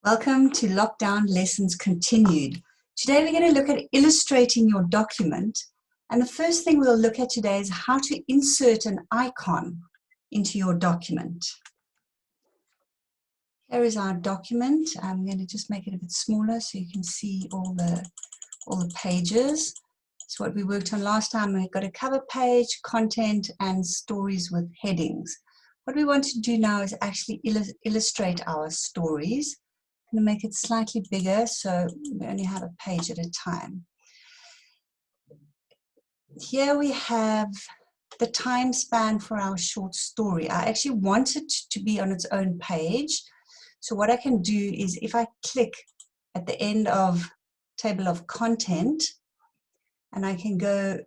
Welcome to Lockdown Lessons Continued. Today we're going to look at illustrating your document, and the first thing we'll look at today is how to insert an icon into your document. Here is our document. I'm going to just make it a bit smaller so you can see all the pages. So what we worked on last time, we got a cover page, content, and stories with headings. What we want to do now is actually illustrate our stories. I'm going to make it slightly bigger so we only have a page at a time. Here we have the time span for our short story. I actually want it to be on its own page. So what I can do is if I click at the end of table of content, and I can go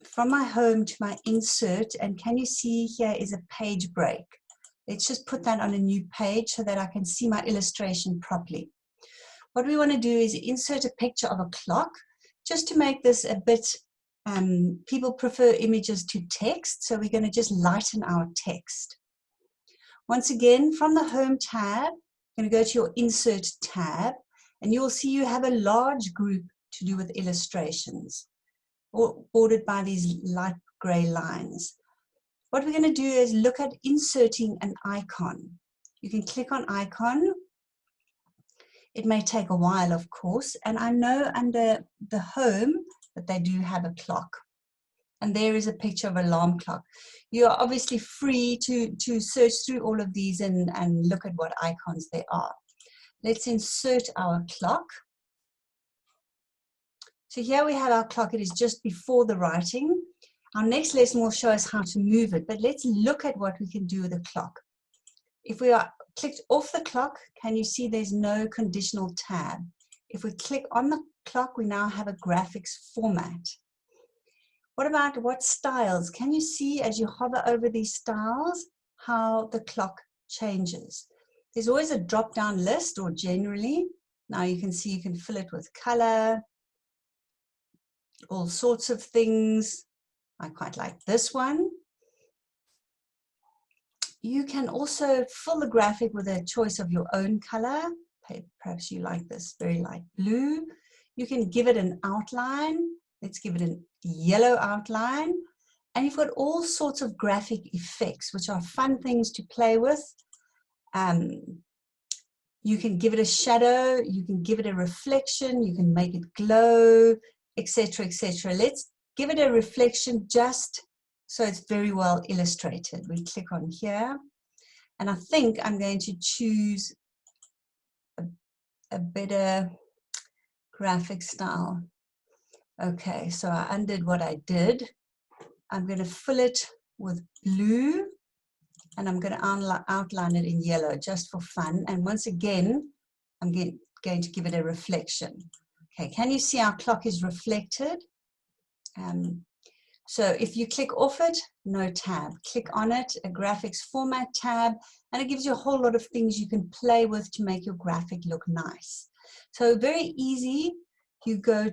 from my home to my insert, and can you see here is a page break. Let's just put that on a new page so that I can see my illustration properly. What we want to do is insert a picture of a clock, just to make this a bit, people prefer images to text, so we're going to just lighten our text. Once again, from the Home tab, you're going to go to your Insert tab, and you'll see you have a large group to do with illustrations, bordered by these light gray lines. What we're going to do is look at inserting an icon. You can click on icon. It may take a while, of course, and I know under the home that they do have a clock. And there is a picture of an alarm clock. You are obviously free to search through all of these and look at what icons there are. Let's insert our clock. So here we have our clock. It is just before the writing. Our next lesson will show us how to move it, but let's look at what we can do with a clock. If we are clicked off the clock, can you see there's no conditional tab? If we click on the clock, we now have a graphics format. What about what styles? Can you see as you hover over these styles how the clock changes? There's always a drop-down list, or generally. Now you can see you can fill it with color, all sorts of things. I quite like this one. You can also fill the graphic with a choice of your own color. Perhaps you like this very light blue. You can give it an outline. Let's give it a yellow outline. And you've got all sorts of graphic effects, which are fun things to play with. You can give it a shadow. You can give it a reflection. You can make it glow, etc., etc. Let's give it a reflection just so it's very well illustrated. We click on here, and I think I'm going to choose a better graphic style. Okay, so I undid what I did. I'm going to fill it with blue, and I'm going to outline it in yellow just for fun. And once again, I'm going to give it a reflection. Okay, can you see our clock is reflected? So if you click off it, no tab. Click on it, a graphics format tab, and it gives you a whole lot of things you can play with to make your graphic look nice. So very easy. You go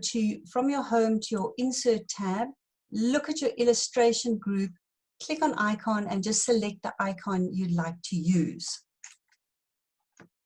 from your home to your insert tab, look at your illustration group, click on icon, and just select the icon you'd like to use.